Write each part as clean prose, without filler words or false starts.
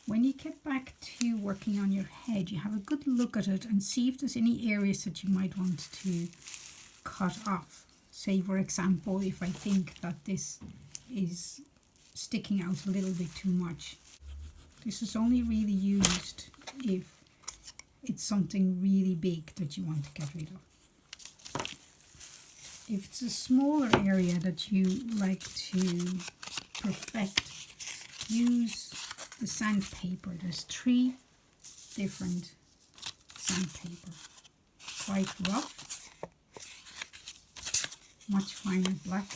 When you get back to working on your head, you have a good look at it and see if there's any areas that you might want to cut off. Say, for example, if I think that this is sticking out a little bit too much. This is only really used if it's something really big that you want to get rid of. If it's a smaller area that you like to perfect, use the sandpaper. There's 3 different sandpaper. Quite rough, much finer black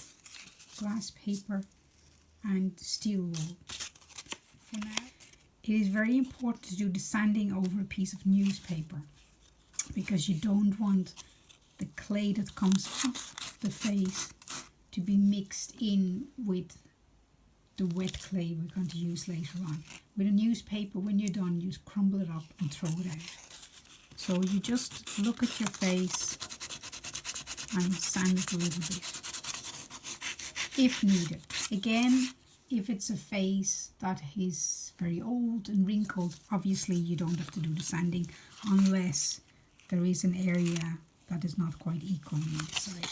glass paper, and steel wool. For now, it is very important to do the sanding over a piece of newspaper, because you don't want the clay that comes off the face to be mixed in with the wet clay we're going to use later on. With a newspaper, when you're done, you just crumble it up and throw it out. So you just look at your face and sand it a little bit if needed. Again, if it's a face that is very old and wrinkled, obviously you don't have to do the sanding unless there is an area that is not quite equal on each side.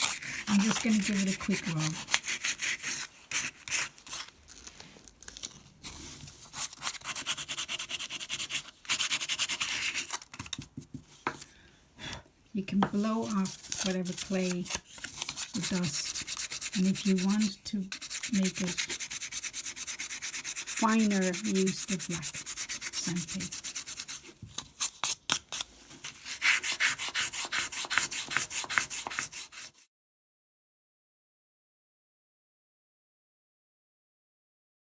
I'm just going to give it a quick rub. You can blow off whatever clay or dust, and if you want to make it finer, use the black sandpaper.